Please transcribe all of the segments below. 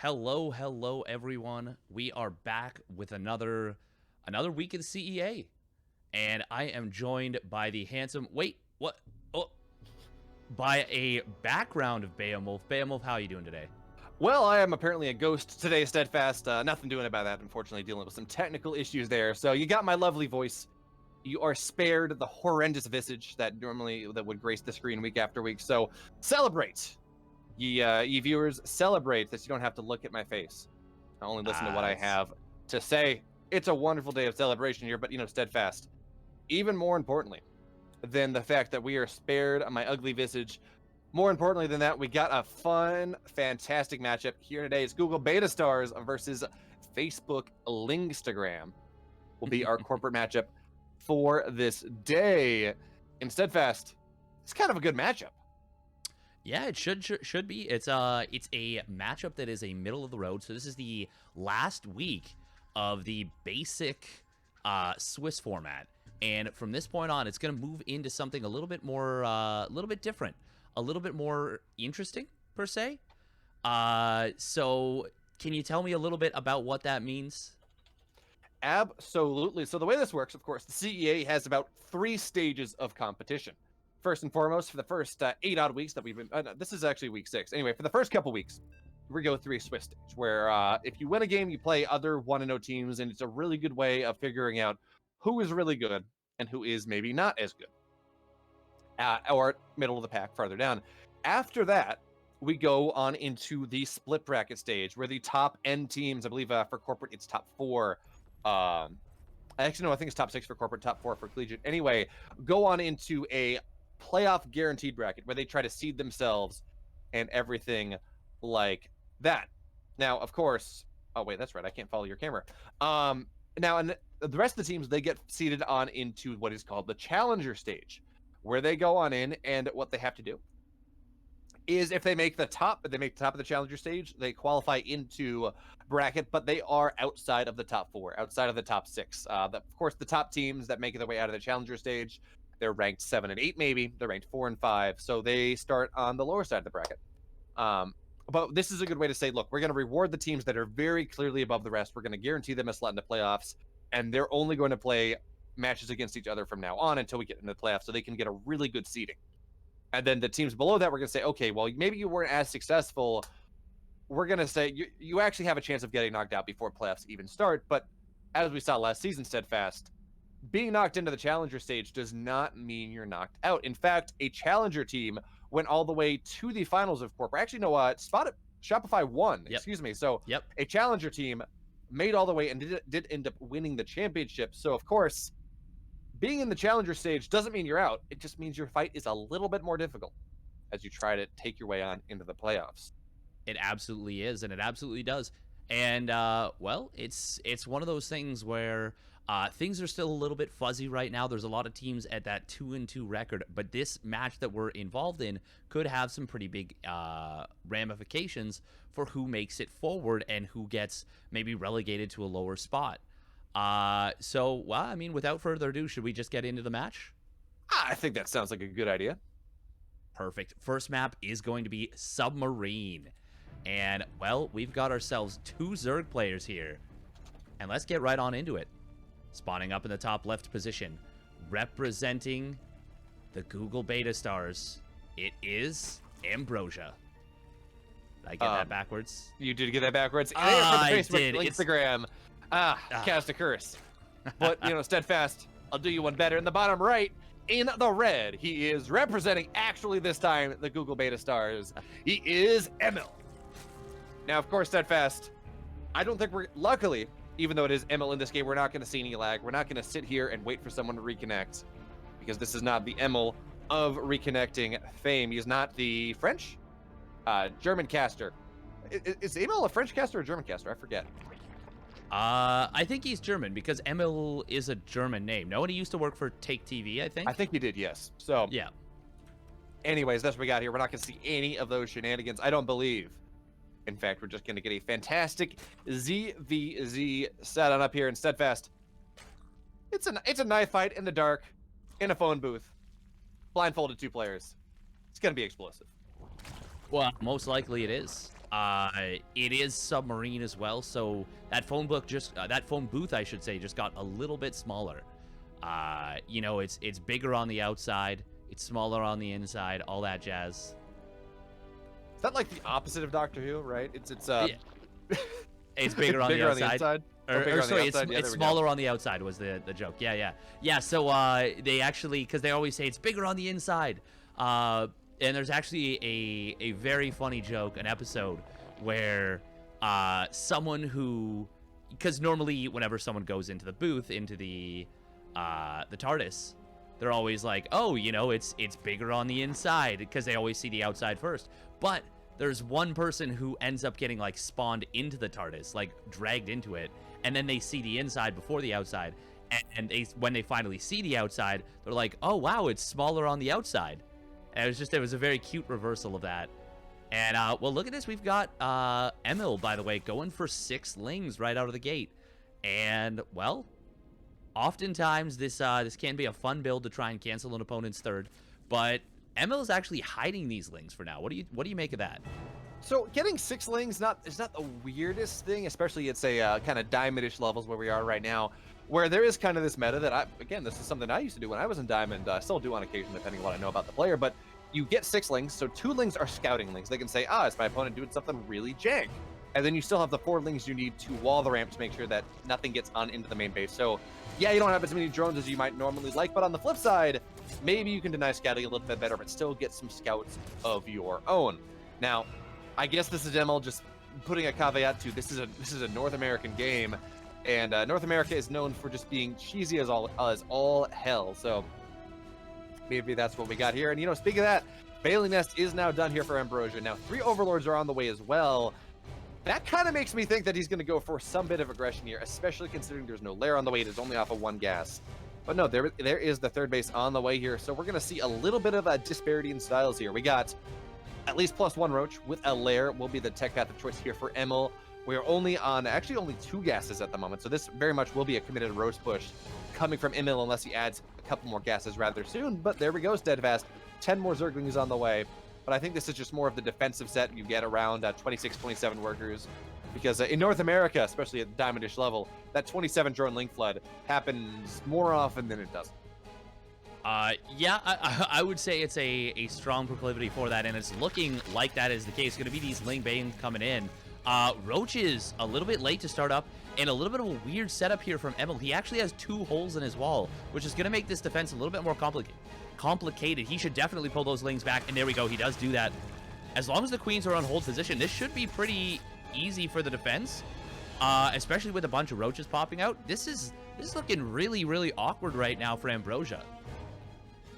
Hello, everyone. We are back with another week of the CEA, and I am joined by the handsome. Wait, what? Oh, by a background of Beowulf. Beowulf, how are you doing today? Well, I am apparently a ghost today, Steadfast. Nothing doing about that, unfortunately, dealing with some technical issues there. So you got my lovely voice. You are spared the horrendous visage that would grace the screen week after week. So celebrate, ye viewers, celebrate that you don't have to look at my face. Only listen to what I have to say. It's a wonderful day of celebration here, but Steadfast. Even more importantly than the fact that we are spared my ugly visage, more importantly than that, we got a fun, fantastic matchup here today. It's Google BetaStars versus Facebook Lingstagram will be our corporate matchup for this day. In Steadfast, it's kind of a good matchup. Yeah, it should be. It's a matchup that is a middle of the road. So this is the last week of the basic Swiss format, and from this point on, it's going to move into something a little bit more, a little bit different, a little bit more interesting per se. So can you tell me a little bit about what that means? Absolutely. So the way this works, of course, the CEA has about 3 stages of competition. First and foremost, for the first 8 odd weeks that we've been, this is actually week 6. Anyway, for the first couple weeks, we go through a Swiss stage where if you win a game, you play other 1-0 teams, and it's a really good way of figuring out who is really good and who is maybe not as good. Or middle of the pack, farther down. After that, we go on into the split bracket stage where the top N teams, I believe for corporate, it's top 4. Actually, no, I think it's top 6 for corporate, top 4 for collegiate. Anyway, go on into a playoff guaranteed bracket where they try to seed themselves and everything like that. Now, of course, oh wait, that's right, I can't follow your camera. Now, and the rest of the teams, they get seeded on into what is called the challenger stage, where they go on in, and what they have to do is if they make the top of the challenger stage, they qualify into bracket, but they are outside of the top 4, outside of the top 6. Of course, the top teams that make their way out of the challenger stage, they're ranked 7 and 8, maybe. They're ranked 4 and 5, so they start on the lower side of the bracket. But this is a good way to say, look, we're going to reward the teams that are very clearly above the rest. We're going to guarantee them a slot in the playoffs, and they're only going to play matches against each other from now on until we get into the playoffs, so they can get a really good seeding. And then the teams below that, we're going to say, okay, well, maybe you weren't as successful. We're going to say you actually have a chance of getting knocked out before playoffs even start. But as we saw last season, Steadfast, being knocked into the challenger stage does not mean you're knocked out. In fact, a challenger team went all the way to the finals of corporate. Actually, no, Shopify won. Yep. Excuse me. So Yep. A challenger team made all the way and did end up winning the championship. So, of course, being in the challenger stage doesn't mean you're out. It just means your fight is a little bit more difficult as you try to take your way on into the playoffs. It absolutely is, and it absolutely does. And well, it's one of those things where things are still a little bit fuzzy right now. There's a lot of teams at that 2-2 record, but this match that we're involved in could have some pretty big ramifications for who makes it forward and who gets maybe relegated to a lower spot. So, well, I mean, without further ado, should we just get into the match? I think that sounds like a good idea. Perfect. First map is going to be Submarine. And, well, we've got ourselves 2 Zerg players here. And let's get right on into it. Spawning up in the top left position, representing the Google BetaStars, it is Ambrosia. Did I get that backwards? You did get that backwards. I did. Instagram. Cast a curse. But, Steadfast, I'll do you one better. In the bottom right, in the red, he is representing, actually this time, the Google BetaStars. He is Emil. Now, of course, Steadfast, I don't think luckily, even though it is Emil in this game, we're not going to see any lag. We're not going to sit here and wait for someone to reconnect, because this is not the Emil of reconnecting fame. He's not the French, German caster. Is Emil a French caster or a German caster? I forget. I think he's German because Emil is a German name. No one used to work for Take TV, I think. I think he did, yes. So, yeah. Anyways, that's what we got here. We're not going to see any of those shenanigans, I don't believe. In fact, we're just going to get a fantastic ZVZ set on up here in Steadfast. It's a knife fight in the dark, in a phone booth, blindfolded 2 players. It's going to be explosive. Well, most likely it is. It is submarine as well, so that phone booth, I should say, just got a little bit smaller. You know, it's bigger on the outside, it's smaller on the inside, all that jazz. Is that like the opposite of Doctor Who, right? Yeah. It's bigger on the outside. inside. Or sorry, it's smaller on the outside was the joke. Yeah. So they actually, because they always say it's bigger on the inside. And there's actually a very funny joke, an episode where someone who, because normally whenever someone goes into the booth, into the TARDIS, they're always like, oh, you know, it's bigger on the inside, because they always see the outside first. But there's one person who ends up getting like spawned into the TARDIS, like dragged into it, and then they see the inside before the outside, and when they finally see the outside, they're like, oh wow, it's smaller on the outside. And it was a very cute reversal of that. And well, look at this, we've got Emil, by the way, going for 6 lings right out of the gate. And well, oftentimes this can be a fun build to try and cancel an opponent's third, but Emil is actually hiding these lings for now. What do you make of that? So getting 6 lings is not the weirdest thing, especially at say kind of diamond-ish levels where we are right now, where there is kind of this meta that this is something I used to do when I was in diamond. Still do on occasion depending on what I know about the player, but you get 6 lings, so 2 lings are scouting lings. They can say, is my opponent doing something really jank? And then you still have the 4 lings you need to wall the ramp to make sure that nothing gets on into the main base. So yeah, you don't have as many drones as you might normally like, but on the flip side, maybe you can deny scouting a little bit better, but still get some scouts of your own. Now, I guess this is ML just putting a caveat to this is a North American game, and North America is known for just being cheesy as all hell. So maybe that's what we got here. And you know, speaking of that, Bailing Nest is now done here for Ambrosia. Now 3 Overlords are on the way as well. That kind of makes me think that he's going to go for some bit of aggression here, especially considering there's no lair on the way. It is only off of 1 gas. But no, there is the 3rd base on the way here. So we're going to see a little bit of a disparity in styles here. We got at least +1 Roach with a lair will be the tech path of choice here for Emil. We are only on only 2 gases at the moment. So this very much will be a committed Roach push coming from Emil unless he adds a couple more gases rather soon. But there we go, Steadfast. 10 more Zerglings on the way. But I think this is just more of the defensive set you get around 26, 27 workers. Because in North America, especially at the diamondish level, that 27 drone link flood happens more often than it doesn't. Yeah, I would say it's a strong proclivity for that, and it's looking like that is the case. Going to be these Ling Bane coming in. Roach is a little bit late to start up, and a little bit of a weird setup here from Emil. He actually has 2 holes in his wall, which is going to make this defense a little bit more complicated. He should definitely pull those Lings back, and there we go. He does do that. As long as the Queens are on hold position, this should be pretty easy for the defense, especially with a bunch of Roaches popping out. This is looking really, really awkward right now for Ambrosia.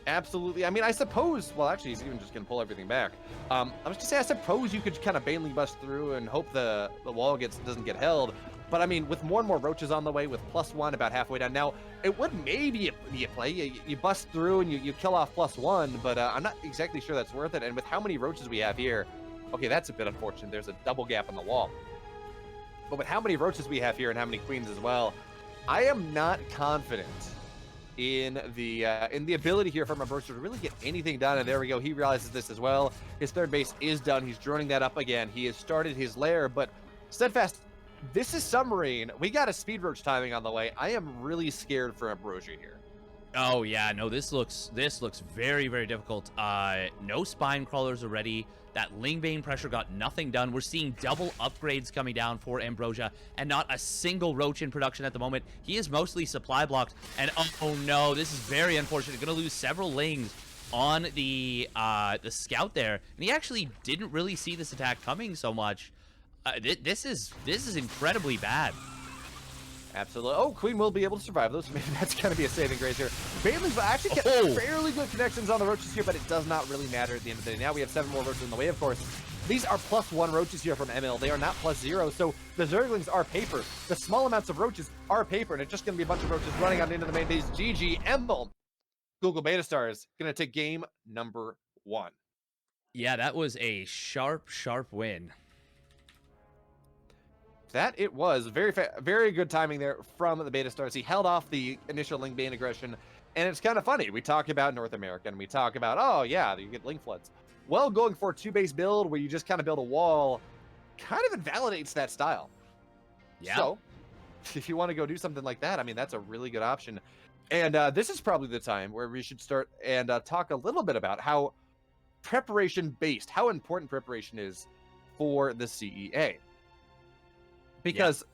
Absolutely. I mean, I suppose, well, actually, he's even just going to pull everything back. I was going to say, I suppose you could kind of banely bust through and hope the wall doesn't get held. But, I mean, with more and more Roaches on the way, with +1 about halfway down. Now, it would maybe be a play. You bust through and you kill off +1, but I'm not exactly sure that's worth it. And with how many Roaches we have here, okay, that's a bit unfortunate. There's a double gap on the wall. But with how many Roaches we have here and how many Queens as well, I am not confident in the ability here from Ambrosia to really get anything done. And there we go. He realizes this as well. His 3rd base is done. He's droning that up again. He has started his lair, but Steadfast, this is Submarine. We got a Speed Roach timing on the way. I am really scared for Ambrosia here. Oh yeah, no, this looks very, very difficult. No spine crawlers already. That Lingbane pressure got nothing done. We're seeing double upgrades coming down for Ambrosia, and not a single Roach in production at the moment. He is mostly supply blocked, and oh no, this is very unfortunate. Gonna lose several Lings on the scout there, and he actually didn't really see this attack coming so much. This is incredibly bad. Absolutely. Oh, Queen will be able to survive those. Maybe that's going to be a saving grace here. Bailey's actually getting fairly good connections on the Roaches here, but it does not really matter at the end of the day. Now we have 7 more Roaches in the way, of course. These are +1 Roaches here from Emil. They are not +0, so the Zerglings are paper. The small amounts of Roaches are paper, and it's just going to be a bunch of Roaches running on into the main base. GG, Emil. Google BetaStars going to take game number 1. Yeah, that was a sharp win. That it was very good timing there from the BetaStars. He held off the initial Ling Bane aggression, and it's kind of funny. We talk about North America, and we talk about, oh yeah, you get Ling floods. Well, going for a 2-base build where you just kind of build a wall, kind of invalidates that style. Yeah. So, if you want to go do something like that, I mean, that's a really good option. And this is probably the time where we should start and talk a little bit about how how important preparation is for the CEA. Because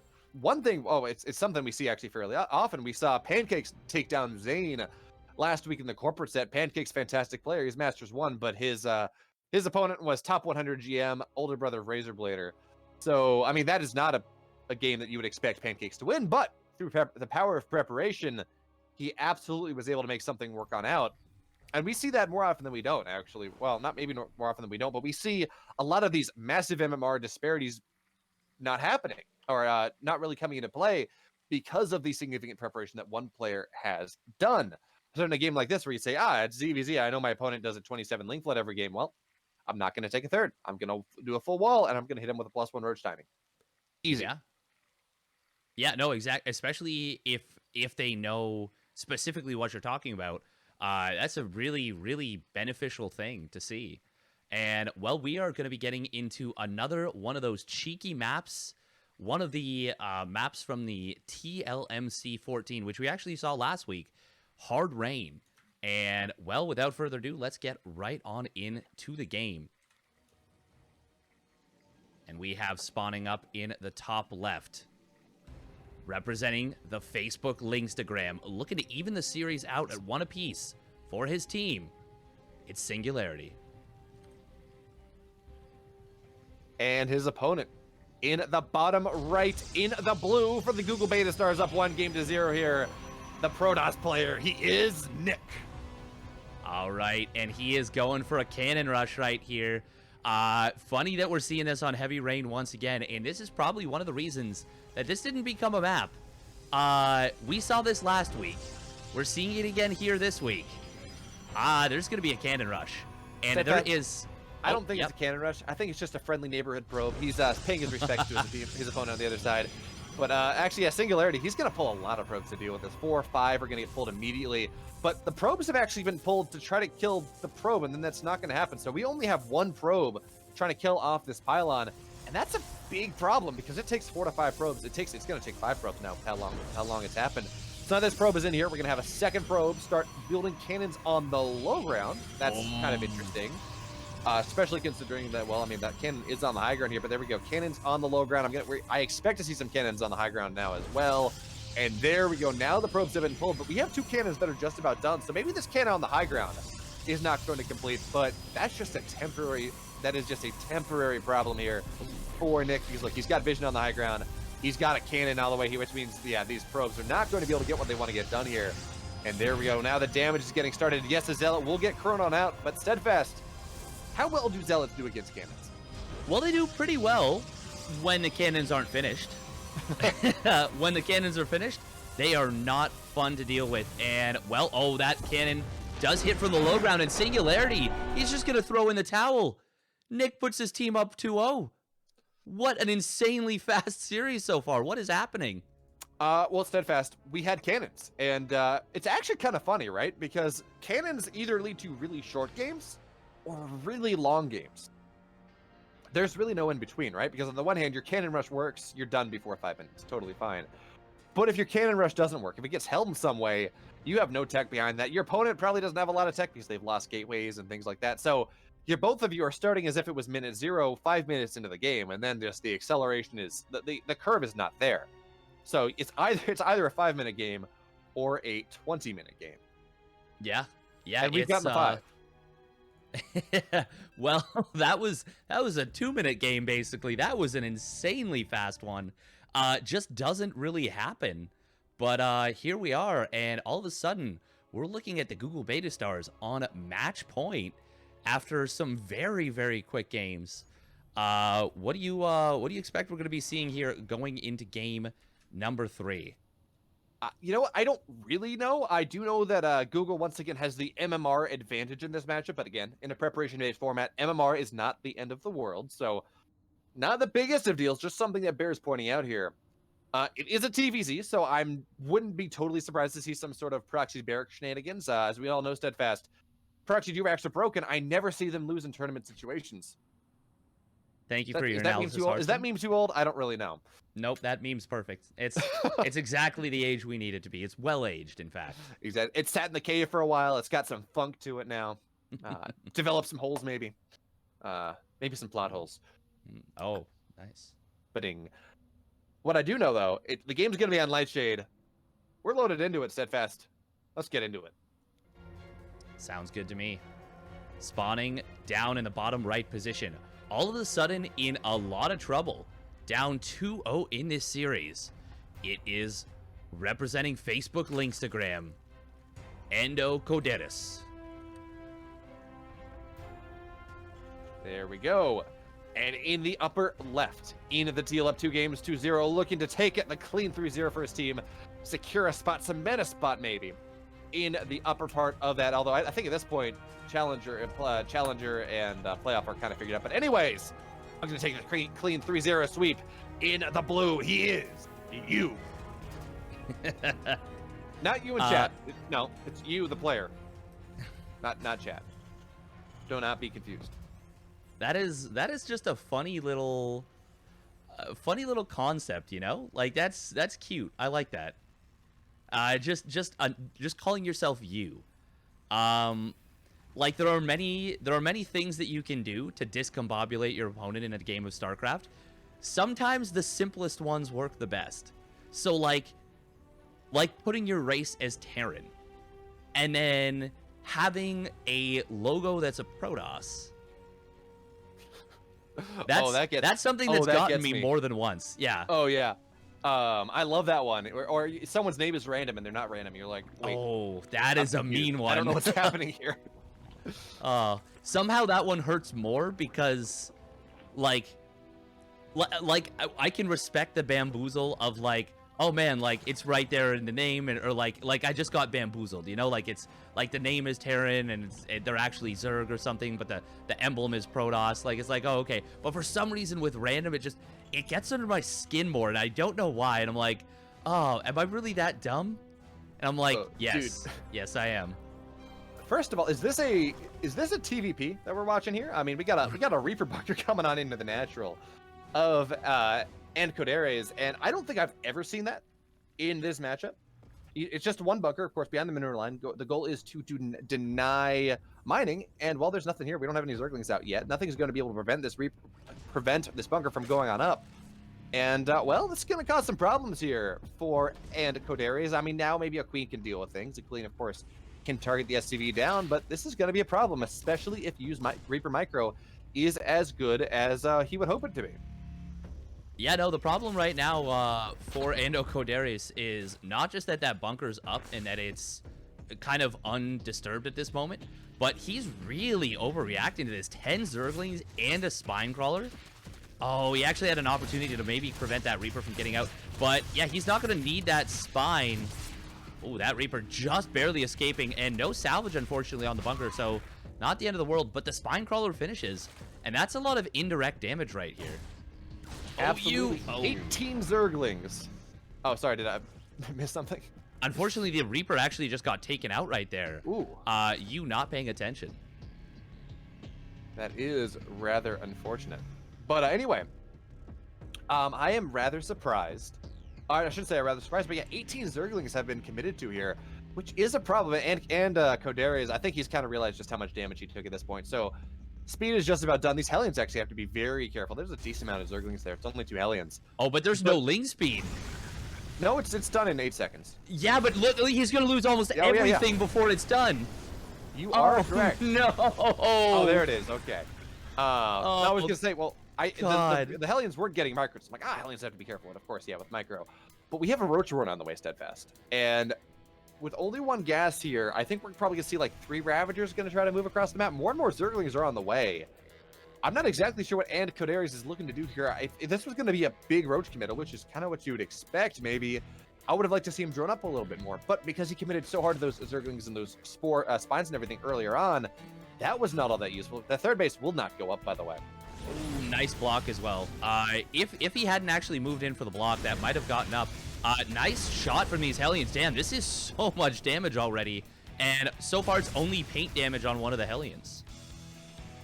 one thing, it's something we see actually fairly often. We saw Pancakes take down Zane last week in the corporate set. Pancakes, fantastic player. He's Masters 1, but his opponent was top 100 GM, older brother of Razorblader. So, I mean, that is not a game that you would expect Pancakes to win, but through the power of preparation, he absolutely was able to make something work on out. And we see that more often than we don't, actually. Well, not maybe more often than we don't, but we see a lot of these massive MMR disparities not happening, or not really coming into play because of the significant preparation that one player has done. So in a game like this where you say, it's ZVZ, I know my opponent does a 27 link flood every game. Well, I'm not going to take a third. I'm going to do a full wall, and I'm going to hit him with a +1 roach timing. Easy. Yeah, no, exactly. Especially if they know specifically what you're talking about. That's a really, really beneficial thing to see. And, well, we are going to be getting into another one of those cheeky maps. One of the maps from the TLMC 14, which we actually saw last week. Hard Rain. And, well, without further ado, let's get right on into the game. And we have spawning up in the top left, representing the Facebook Lingstagram, looking to even the series out at 1 apiece for his team. It's Singularity. And his opponent in the bottom right, in the blue for the Google BetaStars, up 1-0 here. The Protoss player, he is Nick. All right, and he is going for a cannon rush right here. Funny that we're seeing this on Heavy Rain once again, and this is probably one of the reasons that this didn't become a map. We saw this last week. We're seeing it again here this week. There's going to be a cannon rush, and there is... I don't think it's a cannon rush. I think it's just a friendly neighborhood probe. He's paying his respects to his opponent on the other side. But actually, Singularity, he's going to pull a lot of probes to deal with this. 4 or 5 are going to get pulled immediately. But the probes have actually been pulled to try to kill the probe, and then that's not going to happen. So we only have 1 probe trying to kill off this pylon. And that's a big problem because it takes 4 to 5 probes. It's going to take 5 probes now, how long it's happened. So now this probe is in here. We're going to have a second probe start building cannons on the low ground. That's kind of interesting. Especially considering that, well, I mean, that cannon is on the high ground here, but there we go. Cannons on the low ground. I expect to see some cannons on the high ground now as well. And there we go. Now the probes have been pulled, but we have 2 cannons that are just about done. So maybe this cannon on the high ground is not going to complete, but that's just that is just a temporary problem here for Nick, because look, he's got vision on the high ground. He's got a cannon all the way here, which means, yeah, these probes are not going to be able to get what they want to get done here. And there we go. Now the damage is getting started. Yes, the Zealot will get Chronon out, but Steadfast, how well do Zealots do against cannons? Well, they do pretty well when the cannons aren't finished. When the cannons are finished, they are not fun to deal with. And, well, that cannon does hit from the low ground, and Singularity, he's just going to throw in the towel. Nick puts his team up 2-0. What an insanely fast series so far. What is happening? Well, Steadfast, we had cannons, and it's actually kind of funny, right? Because cannons either lead to really short games or really long games. There's really no in between, right? Because on the one hand, your cannon rush works, you're done before 5 minutes, totally fine. But if your cannon rush doesn't work, if it gets held in some way, you have no tech behind that. Your opponent probably doesn't have a lot of tech because they've lost gateways and things like that. So both of you are starting as if it was minute 0, 5 minutes into the game, and then just the acceleration is the curve is not there. So it's either a 5-minute game or a 20-minute game. Yeah, and we've gotten the 5. Well, that was a 2-minute game basically. That was an insanely fast one. Just doesn't really happen. But here we are, and all of a sudden we're looking at the Google BetaStars on match point after some very, very quick games. What do you expect we're going to be seeing here going into game number 3? You know what? I don't really know. I do know that Google once again has the MMR advantage in this matchup, but again, in a preparation-based format, MMR is not the end of the world, so not the biggest of deals, just something that bears pointing out here. It is a TVZ, so I wouldn't be totally surprised to see some sort of proxy barrack shenanigans. As we all know, Steadfast, proxy do-racks are broken. I never see them lose in tournament situations. Thank you for your Is that meme analysis, too old? Is that Harston. meme too old? I don't really know. Nope, that meme's perfect. It's exactly the age we need it to be. It's well aged, in fact. Exactly. It's sat in the cave for a while. It's got some funk to it now. Develop some holes, maybe. Maybe some plot holes. Oh, nice. But what I do know, though, the game's going to be on Lightshade. We're loaded into it, Steadfast. Let's get into it. Sounds good to me. Spawning down in the bottom right position. All of a sudden, in a lot of trouble. Down 2-0 in this series. It is representing Facebook Lingstagram. Endo Coderis. There we go. And in the upper left, in the deal up 2 games, 2-0, looking to take it, the clean 3-0 for his team. Secure a spot, cement a spot maybe, in the upper part of that. Although I think at this point, Challenger and Playoff are kind of figured out. But anyways, I'm going to take a clean 3-0 sweep in the blue. He is you. Not you in chat. No, it's you, the player. Not chat. Do not be confused. That is just a funny little concept, you know? Like that's cute. I like that. Just calling yourself you. Like there are many things that you can do to discombobulate your opponent in a game of StarCraft. Sometimes the simplest ones work the best. So like putting your race as Terran and then having a logo that's a Protoss. That's something that's gotten me more than once. Yeah. Oh yeah. I love that one. Or someone's name is random and they're not random. You're like, wait. Oh, that is a mean one. I don't know what's happening here. Somehow that one hurts more because, like I can respect the bamboozle of like, oh man, like it's right there in the name, or like I just got bamboozled, you know, like it's like the name is Terran and they're actually Zerg or something, but the emblem is Protoss. Like it's like, oh okay, but for some reason with random it gets under my skin more, and I don't know why, and I'm like, oh, am I really that dumb? And I'm like, yes, dude. Yes I am. First of all, is this a TVP that we're watching here? I mean, we got a Reaper bunker coming on into the natural of and Coderes, and I don't think I've ever seen that in this matchup. It's just one bunker, of course, behind the mineral line. The goal is to deny mining, and while there's nothing here, we don't have any Zerglings out yet. Nothing is going to be able to prevent this bunker from going on up. And, well, this is going to cause some problems here for and Coderes. I mean, now maybe a Queen can deal with things. The Queen, of course, can target the SCV down, but this is going to be a problem, especially if Reaper Micro is as good as he would hope it to be. Yeah, no, the problem right now for Endo Coderis is not just that bunker's up and that it's kind of undisturbed at this moment, but he's really overreacting to this. 10 Zerglings and a Spine Crawler. Oh, he actually had an opportunity to maybe prevent that Reaper from getting out, but yeah, he's not going to need that Spine. Oh, that Reaper just barely escaping, and no salvage, unfortunately, on the bunker, so not the end of the world, but the Spine Crawler finishes, and that's a lot of indirect damage right here. Absolutely. 18 Zerglings. Oh, sorry, did I miss something? Unfortunately, the Reaper actually just got taken out right there. Ooh. You not paying attention. That is rather unfortunate. But anyway, I am rather surprised. I shouldn't say I'm rather surprised, but yeah, 18 Zerglings have been committed to here, which is a problem. And Coderes, I think he's kind of realized just how much damage he took at this point. So speed is just about done. These Hellions actually have to be very careful. There's a decent amount of Zerglings there. It's only 2 Hellions. Oh, but there's no Ling speed. No, it's done in 8 seconds. Yeah, but look, he's going to lose almost everything before it's done. You are correct. No. Oh, there it is. Okay. I was going to say, well, the Hellions weren't getting micros. I'm like, Hellions have to be careful. And of course, yeah, with micro. But we have a Roach run on the way, Steadfast. And with only 1 gas here, I think we're probably going to see like 3 Ravagers going to try to move across the map. More and more Zerglings are on the way. I'm not exactly sure what And Coderes is looking to do here. If this was going to be a big Roach committal, which is kind of what you would expect, maybe, I would have liked to see him drone up a little bit more. But because he committed so hard to those Zerglings and those spines and everything earlier on, that was not all that useful. The third base will not go up, by the way. Ooh, nice block as well. If he hadn't actually moved in for the block, that might have gotten up. Nice shot from these Hellions. Damn, this is so much damage already. And so far, it's only paint damage on one of the Hellions.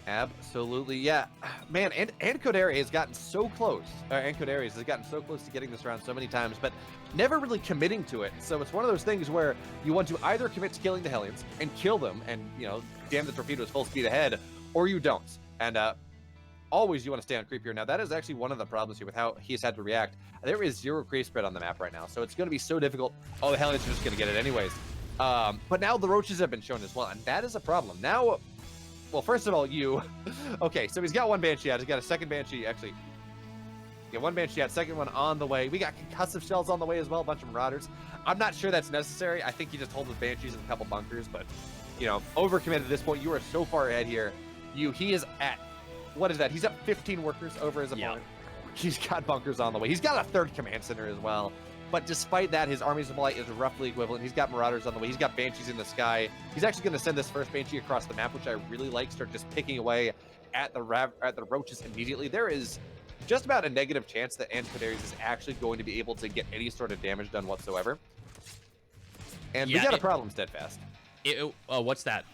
Absolutely, yeah, man. And Kodari has gotten so close. And Kodari has gotten so close to getting this round so many times, but never really committing to it. So it's one of those things where you want to either commit to killing the Hellions and kill them, and damn the torpedoes full speed ahead, or you don't. And always you want to stay on creep here. Now that is actually one of the problems here with how he's had to react. There is 0 creep spread on the map right now, so it's going to be so difficult. Oh, the Hellions are just going to get it anyways. But now the roaches have been shown as well, and that is a problem. Now, well, first of all, okay, so he's got 1 Banshee out. He's got a 2nd Banshee, actually. Yeah, 1 Banshee out, 2nd one on the way. We got concussive shells on the way as well, a bunch of Marauders. I'm not sure that's necessary. I think he just holds his Banshees in a couple bunkers, but, overcommitted at this point. You are so far ahead here. He is at, what is that? He's up 15 workers over his opponent. Yeah. He's got bunkers on the way. He's got a 3rd command center as well. But despite that, his army supply is roughly equivalent. He's got Marauders on the way. He's got Banshees in the sky. He's actually going to send this first Banshee across the map, which I really like. Start just picking away at the roaches immediately. There is just about a negative chance that Kodari's is actually going to be able to get any sort of damage done whatsoever. And we got a problem, Steadfast. What's that?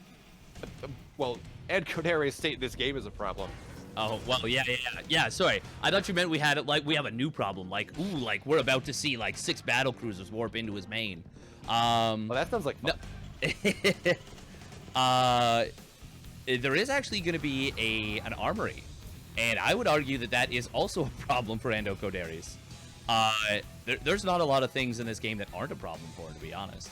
Well, Kodari's state in this game is a problem. Oh, well, yeah, sorry. I thought you meant we had we have a new problem. We're about to see 6 battle cruisers warp into his main. Well, that sounds like fun. No. There is actually going to be an armory, and I would argue that is also a problem for Kodari's. There's not a lot of things in this game that aren't a problem for him, to be honest.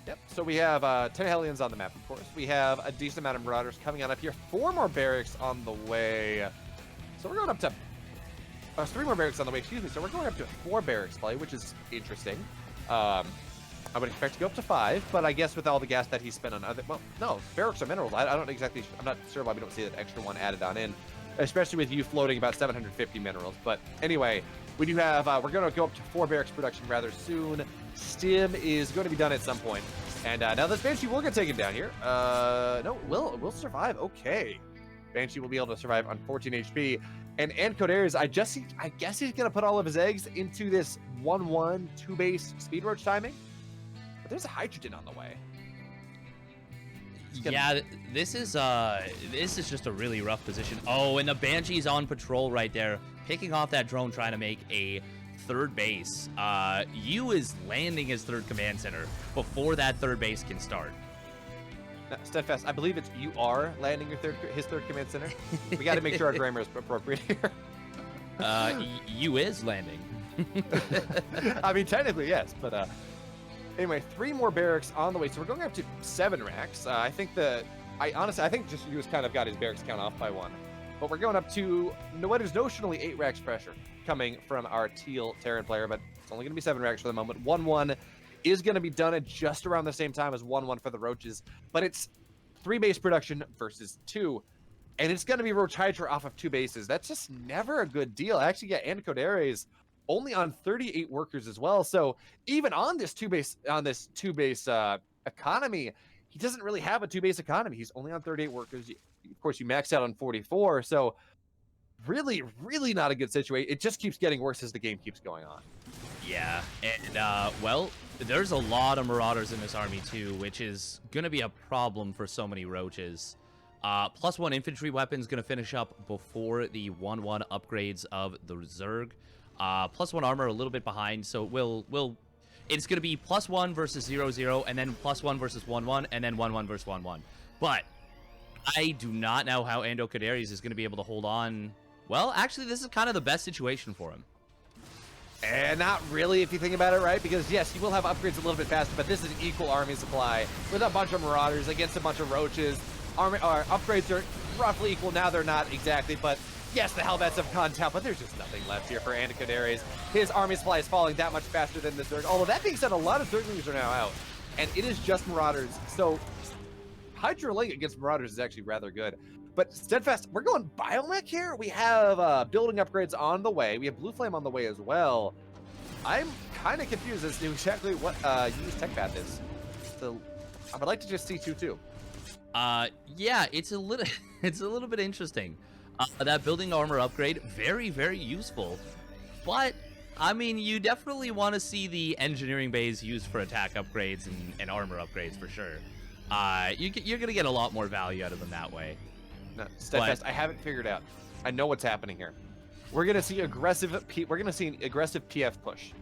Yep, so we have 10 Hellions on the map, of course. We have a decent amount of Marauders coming on up here. 4 more barracks on the way. So we're going up to... 3 more barracks on the way, excuse me. So we're going up to 4 barracks play, which is interesting. I would expect to go up to 5, but I guess with all the gas that he spent on other... Well, no, barracks are minerals. I don't exactly... I'm not sure why we don't see that extra one added on in, especially with you floating about 750 minerals. But anyway, we do have... we're going to go up to 4 barracks production rather soon. Stim is going to be done at some point. And now this Banshee will get taken down here. No, we'll survive. Okay. Banshee will be able to survive on 14 HP. And Kodari's, I guess he's going to put all of his eggs into this 1-1, 2-base speed roach timing. But there's a hydrogen on the way. Yeah, this is just a really rough position. Oh, and the Banshee's on patrol right there, picking off that drone, trying to make a 3rd base. Yu is landing his 3rd command center before that 3rd base can start. Now, Steadfast, I believe it's you are landing his 3rd command center. We got to make sure our grammar is appropriate here. Yu is landing. I mean, technically, yes, but anyway, 3 more barracks on the way. So we're going up to 7 racks. I think just Yu has kind of got his barracks count off by 1. But we're going up to what is notionally 8 racks pressure coming from our teal Terran player, but it's only going to be 7 racks for the moment. 1-1 is going to be done at just around the same time as 1-1 for the roaches, but it's 3 base production versus 2, and it's going to be Roach Hydra off of 2 bases. That's just never a good deal. Actually, yeah, Kodari's only on 38 workers as well, so even on this 2-base economy, he doesn't really have a 2-base economy. He's only on 38 workers. Of course, you max out on 44, so really, really not a good situation. It just keeps getting worse as the game keeps going on. Yeah, and, well, there's a lot of Marauders in this army, too, which is going to be a problem for so many roaches. +1 infantry weapon is going to finish up before the 1-1 upgrades of the Zerg. +1 armor a little bit behind, so it's going to be +1 versus 0-0, and then +1 versus 1-1, and then 1-1 versus 1-1. But I do not know how Kodari's is going to be able to hold on. Well, actually, this is kind of the best situation for him. And not really, if you think about it, right? Because, yes, he will have upgrades a little bit faster, but this is an equal army supply with a bunch of Marauders against a bunch of Roaches. Upgrades are roughly equal. Now they're not exactly, but yes, the Hellbats have gone down, but there's just nothing left here for Kodari's. His army supply is falling that much faster than the Zerg. Although, that being said, a lot of Zerglings are now out, and it is just Marauders. So, Hydra Link against Marauders is actually rather good. But Steadfast, we're going Biomech here. We have building upgrades on the way. We have Blue Flame on the way as well. I'm kind of confused as to exactly what Yu's tech path is. So I would like to just see 2-2. Yeah, it's a little bit interesting. That building armor upgrade, very, very useful. But I mean, you definitely want to see the engineering bays used for attack upgrades and armor upgrades for sure. You're gonna get a lot more value out of them that way. No, Steadfast, I haven't figured out. I know what's happening here. We're gonna see aggressive. We're gonna see an aggressive PF push,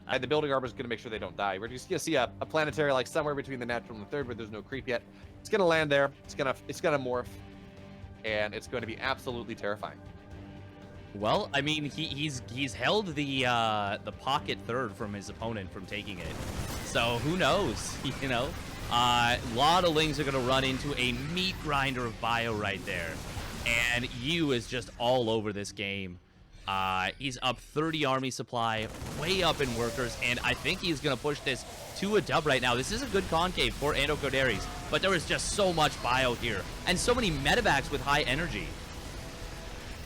and the building arbor is gonna make sure they don't die. We're just gonna see a planetary like somewhere between the natural and the third, where there's no creep yet. It's gonna land there. It's gonna morph, and it's going to be absolutely terrifying. Well, I mean, he's held the pocket third from his opponent from taking it, so who knows? You know, a lot of Lings are gonna run into a meat grinder of bio right there, and Yu is just all over this game. He's up 30 army supply, way up in workers, and I think he's gonna push this to a dub right now. This is a good concave for Ando Kodaris, but there is just so much bio here, and so many medevacs with high energy.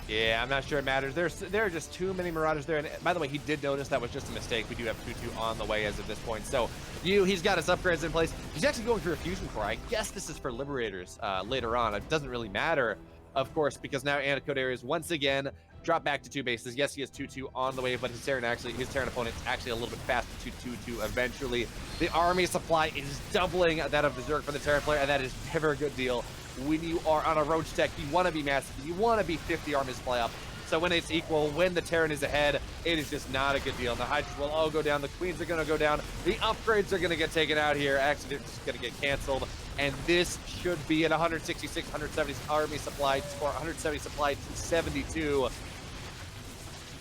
Yeah, I'm not sure it matters. There are just too many Marauders there. And by the way, he did notice that was just a mistake. We do have 2-2 on the way as of this point. So he's got his upgrades in place. He's actually going for a fusion core. I guess this is for Liberators later on. It doesn't really matter, of course, because now Anacodaris once again drop back to 2 bases. Yes, he has 2-2 on the way, but his Terran opponent's actually a little bit faster to 2-2 eventually. The army supply is doubling that of the Zerg for the Terran player, and that is never a good deal. When you are on a roach tech, you want to be massive. You want to be 50 army supply up. So when it's equal, when the Terran is ahead, it is just not a good deal. The Hydras will all go down. The Queens are going to go down. The upgrades are going to get taken out here. Actually, they're just going to get canceled. And this should be at 166, 170 army supply, or 170 supply to 72.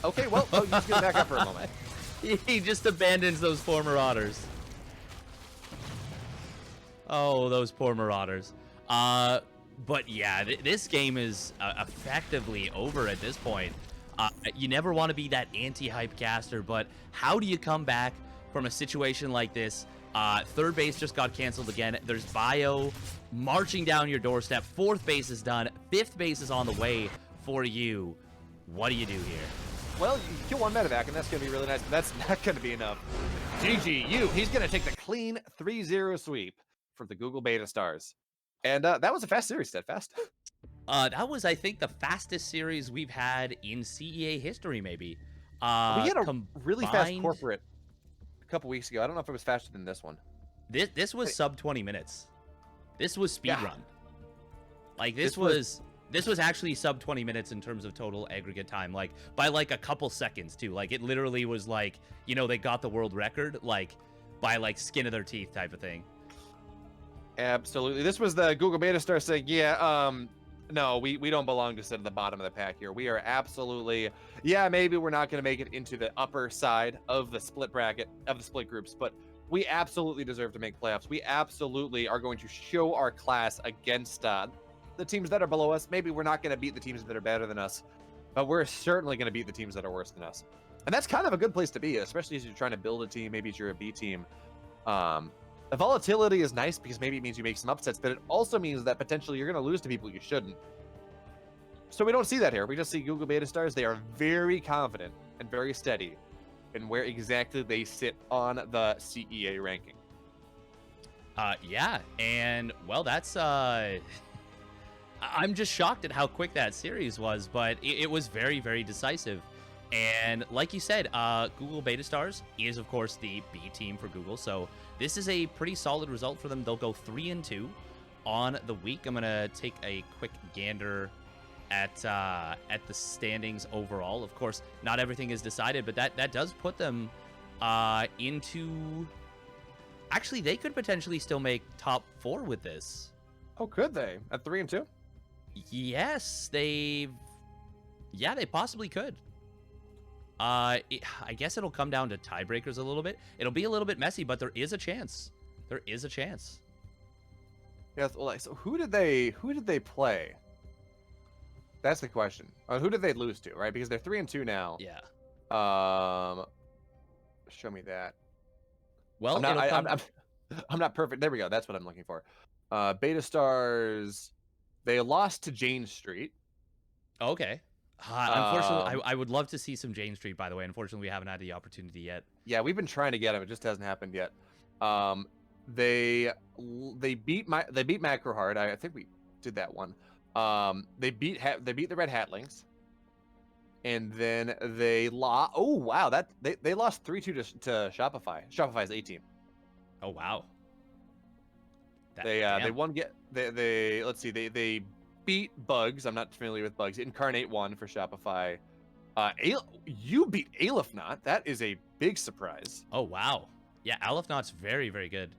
Okay, well, he's going to back up for a moment. He just abandons those poor Marauders. Oh, those poor Marauders. But yeah, this game is effectively over at this point. You never want to be that anti-hype caster, but how do you come back from a situation like this? Third base just got canceled again. There's bio marching down your doorstep. Fourth base is done. Fifth base is on the way for you. What do you do here? Well, you kill one medevac, and that's going to be really nice, but that's not going to be enough. GGU, he's going to take the clean 3-0 sweep for the Google BetaStars. And that was a fast series, Steadfast. That was, I think, the fastest series we've had in CEA history, maybe. We had a really fast corporate a couple weeks ago. I don't know if it was faster than this one. This was sub 20 minutes. This was speedrun. Yeah. Like, this was actually sub 20 minutes in terms of total aggregate time, like, by, like, a couple seconds, too. Like, it literally was, like, you know, they got the world record, like, by, like, skin of their teeth type of thing. Absolutely. This was the Google BetaStar saying, yeah, no, we don't belong to sit at the bottom of the pack here. We are absolutely, yeah, maybe we're not going to make it into the upper side of the split bracket, of the split groups, but we absolutely deserve to make playoffs. We absolutely are going to show our class against the teams that are below us. Maybe we're not going to beat the teams that are better than us, but we're certainly going to beat the teams that are worse than us. And that's kind of a good place to be, especially as you're trying to build a team. Maybe you're a B team. The volatility is nice because maybe it means you make some upsets, but it also means that potentially you're going to lose to people you shouldn't. So we don't see that here. We just see Google BetaStars. They are very confident and very steady in where exactly they sit on the CEA ranking. Yeah, and well, that's I'm just shocked at how quick that series was, but it was very, very decisive. And like you said, Google BetaStars is, of course, the B team for Google. So this is a pretty solid result for them. They'll go 3-2 on the week. I'm going to take a quick gander at the standings overall. Of course, not everything is decided, but that does put them into... Actually, they could potentially still make top 4 with this. Oh, could they? At 3-2? Yes, they possibly could. I guess it'll come down to tiebreakers a little bit. It'll be a little bit messy, but there is a chance. There is a chance. Yes. Well, so who did they play? That's the question. Who did they lose to? Right, because they're 3-2 now. Yeah. Show me that. Well, I'm not perfect. There we go. That's what I'm looking for. BetaStars. They lost to Jane Street. Okay. Unfortunately, I would love to see some Jane Street, by the way. Unfortunately, we haven't had the opportunity yet. Yeah, we've been trying to get him. It just hasn't happened yet. They beat Macro Hard. I think we did that one. They beat the Red Hatlings, and then they lost. Oh wow, they lost 3-2 to Shopify. Shopify's A team. Oh wow. They won. Let's see. They beat Bugs. I'm not familiar with Bugs. Incarnate won for Shopify. You beat Alephnot. That is a big surprise. Oh, wow. Yeah, Alephnot's very, very good.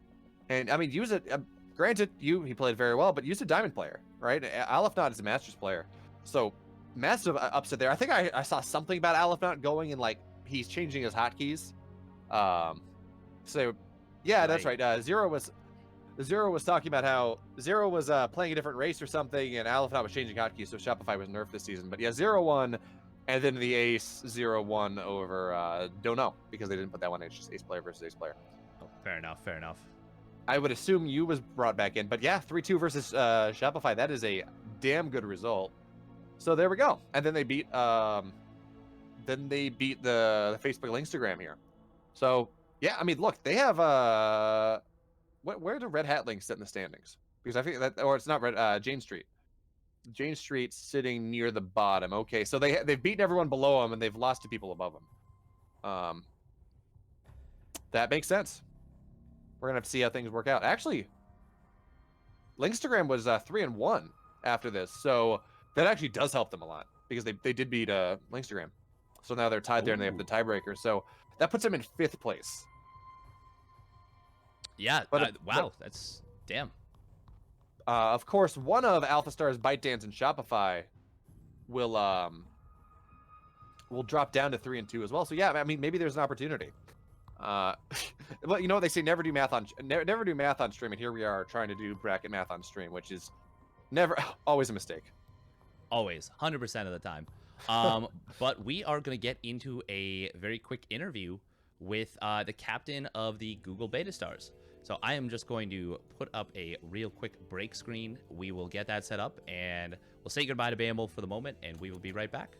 And I mean, use it. Granted, he played very well, but use a Diamond player, right? Alephnot is a Masters player, so massive upset there. I think I saw something about Alephnot going and like he's changing his hotkeys. So yeah, that's right. Zero was talking about how Zero was playing a different race or something, and Alephnot was changing hotkeys, so Shopify was nerfed this season. But yeah, Zero won, and then the Ace 0-1 over don't know because they didn't put that one. It's just Ace player versus Ace player. Oh, fair enough. Fair enough. I would assume you was brought back in, but yeah, 3-2 versus Shopify. That is a damn good result. So there we go. And then they beat the Facebook Lingstagram here. So yeah, I mean, look, they have where do Red Hat Links sit in the standings? Because I think that, or it's not Red Jane Street. Jane Street sitting near the bottom. Okay, so they've beaten everyone below them and they've lost to people above them. That makes sense. We're gonna have to see how things work out. Actually, Lingstagram was 3-1 after this, so that actually does help them a lot because they did beat Lingstagram. So now they're tied there and they have the tiebreaker. So that puts them in 5th place. Yeah. Wow. That's damn. Of course, one of AlphaStar's ByteDance and Shopify will drop down to 3-2 as well. So yeah, I mean maybe there's an opportunity. Well, you know what they say: never do math on stream. And here we are trying to do bracket math on stream, which is always a mistake. Always, 100% of the time. But we are going to get into a very quick interview with the captain of the Google BetaStars. So I am just going to put up a real quick break screen. We will get that set up, and we'll say goodbye to Bamble for the moment, and we will be right back.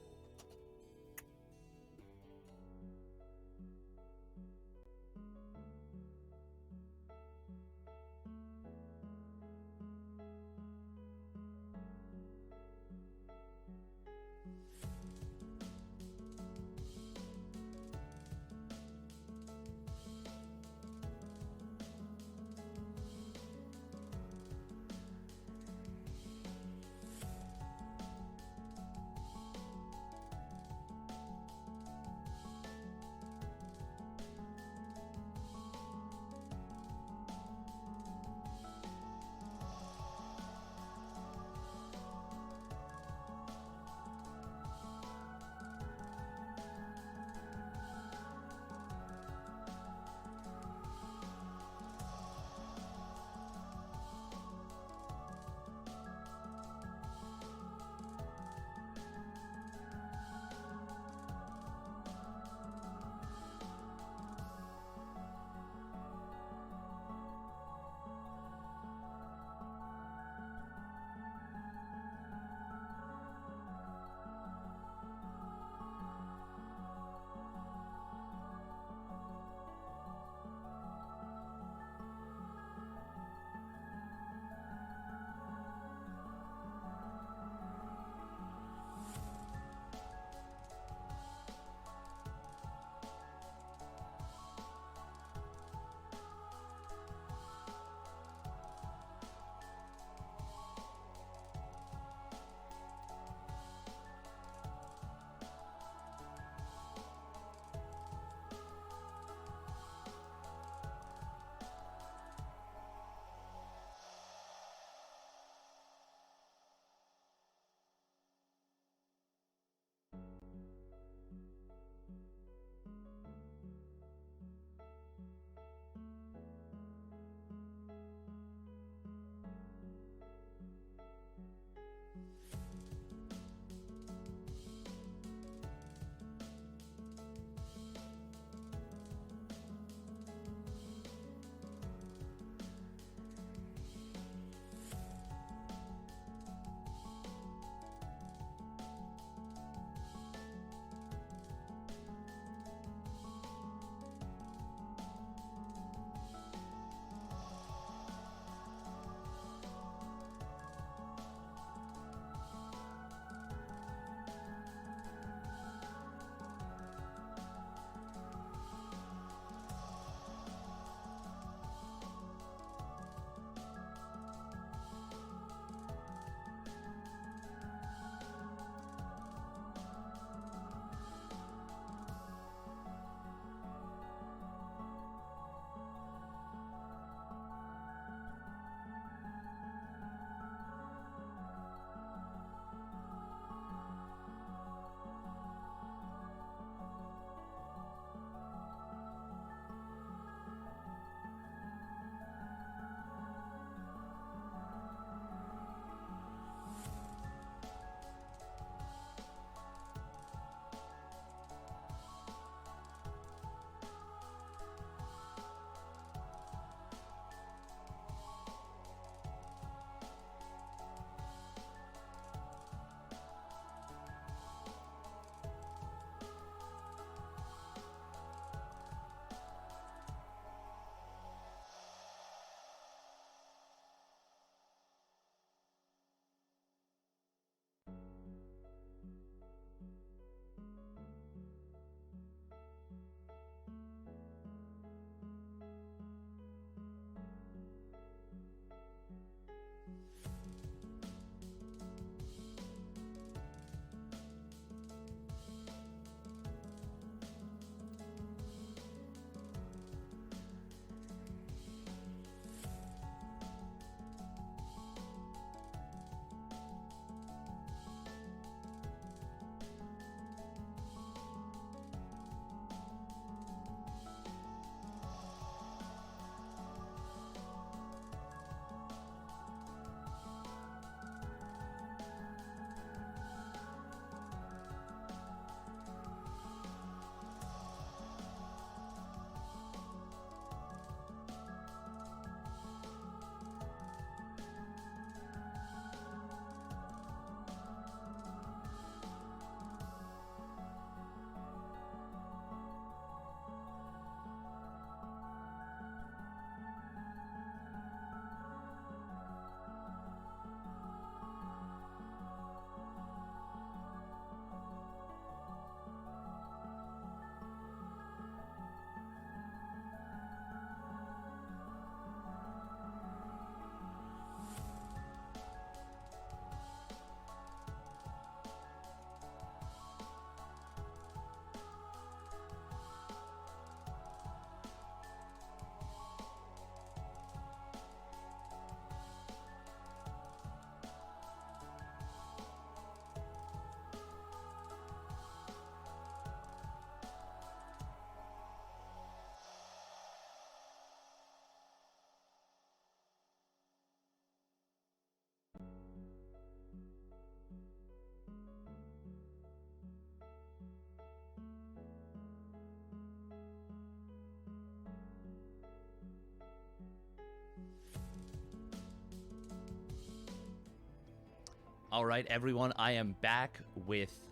All right, everyone, I am back with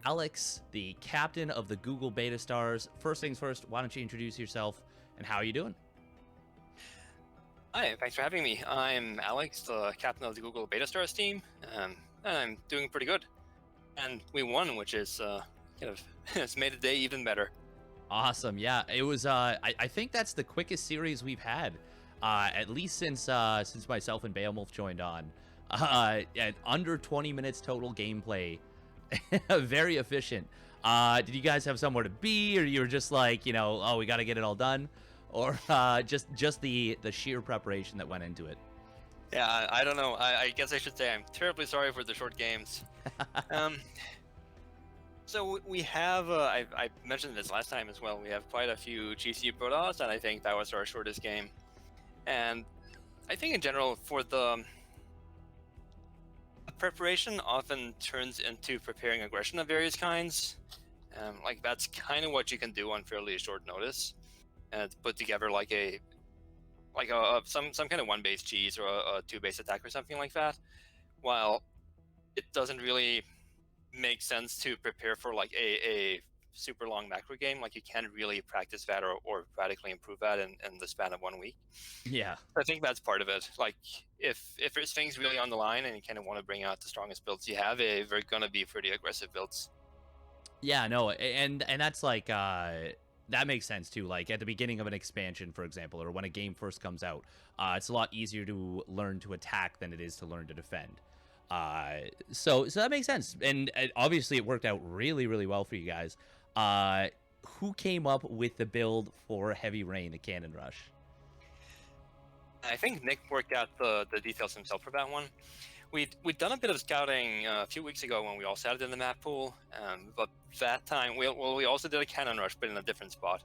Alex, the captain of the Google BetaStars. First things first, why don't you introduce yourself and how are you doing? Hi, thanks for having me. I'm Alex, the captain of the Google BetaStars team, and I'm doing pretty good. And we won, which is kind of it's made the day even better. Awesome. Yeah, it was. I think that's the quickest series we've had, at least since myself and Beowulf joined on. At under 20 minutes total gameplay, very efficient. Did you guys have somewhere to be, or you were just like, oh, we got to get it all done, or just the sheer preparation that went into it? Yeah, I don't know. I guess I should say I'm terribly sorry for the short games. So we have, I mentioned this last time as well, we have quite a few GC Protoss, and I think that was our shortest game. And I think in general, for the preparation often turns into preparing aggression of various kinds. Like that's kind of what you can do on fairly short notice, and put together like some kind of one base cheese or a two base attack or something like that. While it doesn't really make sense to prepare for like a super long macro game, like you can't really practice that or radically improve that in the span of 1 week. Yeah. I think that's part of it. Like if there's things really on the line and you kind of want to bring out the strongest builds you have, they're gonna be pretty aggressive builds. Yeah, no, and that's like that makes sense too. Like at the beginning of an expansion, for example, or when a game first comes out, it's a lot easier to learn to attack than it is to learn to defend. So that makes sense, and obviously it worked out really, really well for you guys. Who came up with the build for Heavy Rain, the Cannon Rush? I think Nick worked out the details himself for that one. We'd done a bit of scouting a few weeks ago when we all sat in the map pool, but that time we also did a Cannon Rush, but in a different spot.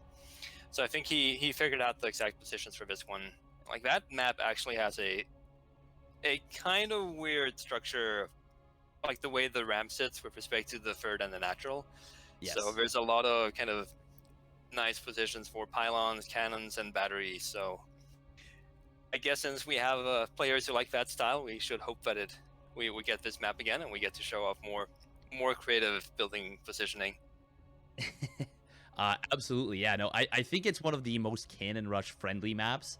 So I think he figured out the exact positions for this one. Like that map actually has a kind of weird structure, like the way the ramp sits with respect to the third and the natural. Yes. So there's a lot of kind of nice positions for pylons, cannons, and batteries. So I guess since we have players who like that style, we should hope that we get this map again and we get to show off more creative building positioning. Absolutely, yeah. No, I think it's one of the most Cannon Rush friendly maps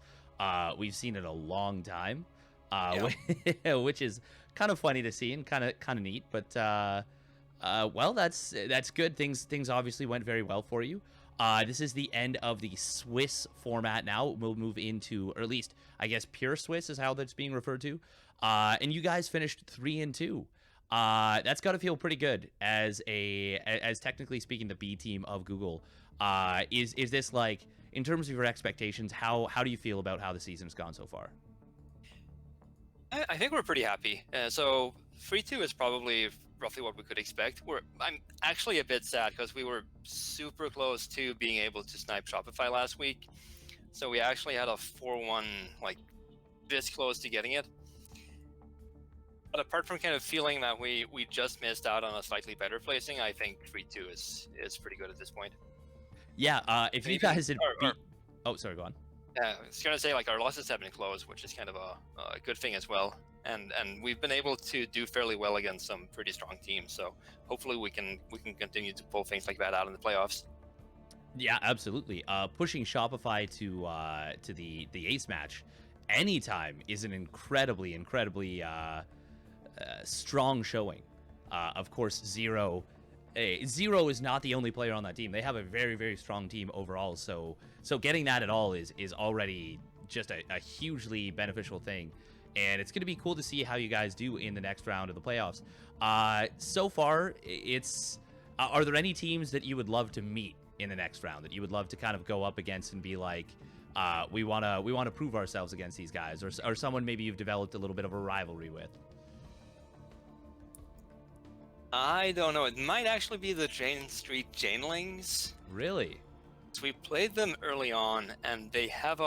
we've seen in a long time. Which is kind of funny to see and kind of neat, but well, that's good. Things obviously went very well for you. This is the end of the Swiss format now. We'll move into, or at least I guess pure Swiss is how that's being referred to. And you guys finished 3-2. That's got to feel pretty good as technically speaking the B team of Google. Is this, like, in terms of your expectations, how do you feel about how the season's gone so far? I think we're pretty happy. So 3-2 is probably roughly what we could expect. I'm actually a bit sad because we were super close to being able to snipe Shopify last week. So we actually had a 4-1, like this close to getting it. But apart from kind of feeling that we just missed out on a slightly better placing, I think 3-2 is pretty good at this point. Yeah, if you guys had beat... Oh, sorry, go on. I was gonna say, like, our losses have been close, which is kind of a good thing as well. And we've been able to do fairly well against some pretty strong teams. So hopefully we can continue to pull things like that out in the playoffs. Yeah, absolutely. Pushing Shopify to the ace match anytime is an incredibly strong showing. Of course, Zero is not the only player on that team. They have a very, very strong team overall. So getting that at all is already just a hugely beneficial thing. And it's going to be cool to see how you guys do in the next round of the playoffs. So far, are there any teams that you would love to meet in the next round, that you would love to kind of go up against and be like, we want to prove ourselves against these guys, or someone maybe you've developed a little bit of a rivalry with? I don't know. It might actually be the Jane Street Janelings. Really? So we played them early on, and they have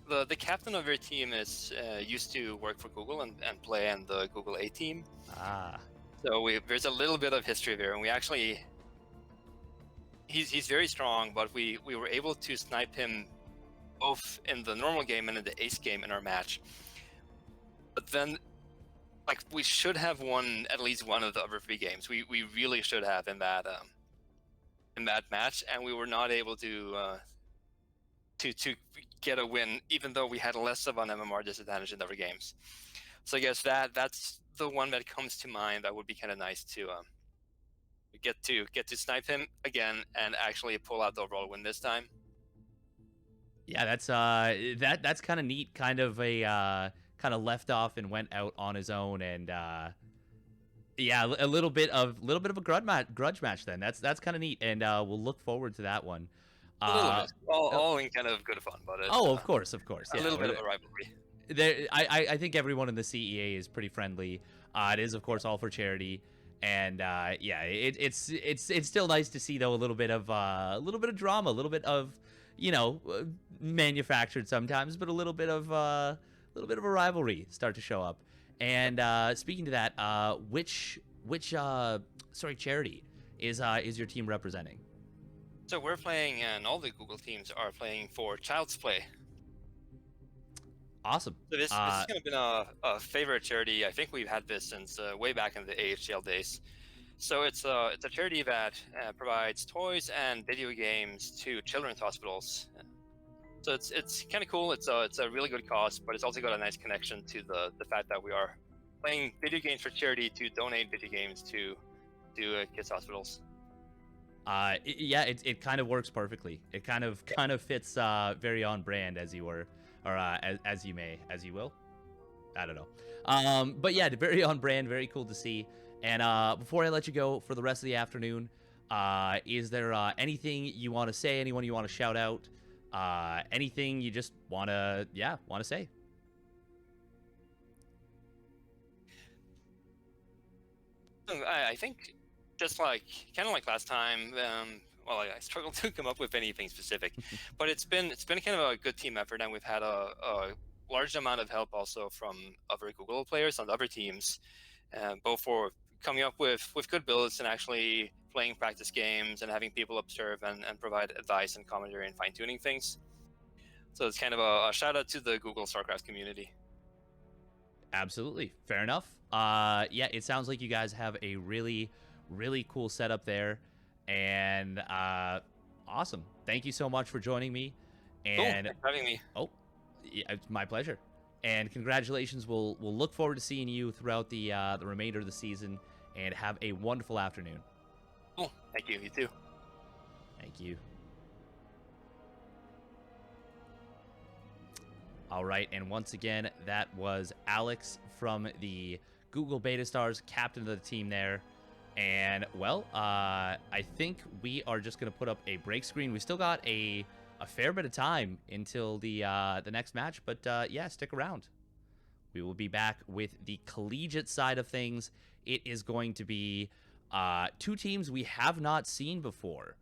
the captain of their team is used to work for Google and play in the Google A team. So there's a little bit of history there, and we actually he's very strong, but we were able to snipe him both in the normal game and in the ace game in our match. But then like we should have won at least one of the other 3 games. We really should have in that match, and we were not able to get a win, even though we had less of an MMR disadvantage in the other games. So I guess that's the one that comes to mind. That would be kind of nice to get to snipe him again and actually pull out the overall win this time. Yeah, that's kind of neat. Kind of a kind of left off and went out on his own, and yeah, a little bit of a grudge match. Then that's kind of neat, and we'll look forward to that one. A little bit, all in kind of good fun, but oh, of course, a little bit of a rivalry. I think everyone in the CEA is pretty friendly. It is, of course, all for charity, and yeah, it's still nice to see though a little bit of drama, a little bit of manufactured sometimes, but a little bit of a rivalry start to show up. And speaking to that, which charity is your team representing? So we're playing, and all the Google teams are playing for Child's Play. Awesome. So this has kind of been a favorite charity. I think we've had this since way back in the AHL days. So it's a charity that provides toys and video games to children's hospitals. So it's kind of cool. It's a really good cause, but it's also got a nice connection to the fact that we are playing video games for charity to donate video games to kids' hospitals. Yeah, it kind of works perfectly. It kind of fits very on brand, as you were, or as you will. I don't know. But yeah, very on brand, very cool to see. And before I let you go for the rest of the afternoon, is there anything you want to say? Anyone you want to shout out? Anything you just want to say? I think just like kind of like last time. Well, I struggled to come up with anything specific, but it's been kind of a good team effort, and we've had a large amount of help also from other Google players on other teams, both for coming up with good builds and actually playing practice games and having people observe and provide advice and commentary and fine-tuning things. So it's kind of a shout out to the Google StarCraft community. Absolutely. Fair enough. Yeah, it sounds like you guys have a really, really cool setup there. And awesome. Thank you so much for joining me. And thanks for having me. Oh, yeah, it's my pleasure. And congratulations. We'll look forward to seeing you throughout the remainder of the season, and have a wonderful afternoon. Cool. Thank you. You too. Thank you. All right, and once again, that was Alex from the Google BetaStars, captain of the team there. And, well, I think we are just going to put up a break screen. We still got a fair bit of time until the next match, but yeah, stick around. We will be back with the collegiate side of things. It is going to be 2 teams we have not seen before.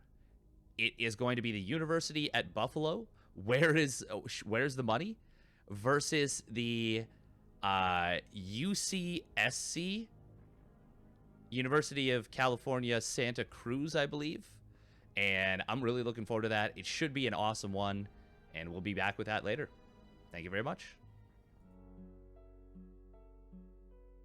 It is going to be the University at Buffalo. Where's the money? Versus the UCSC, University of California, Santa Cruz, I believe. And I'm really looking forward to that. It should be an awesome one, and we'll be back with that later. Thank you very much.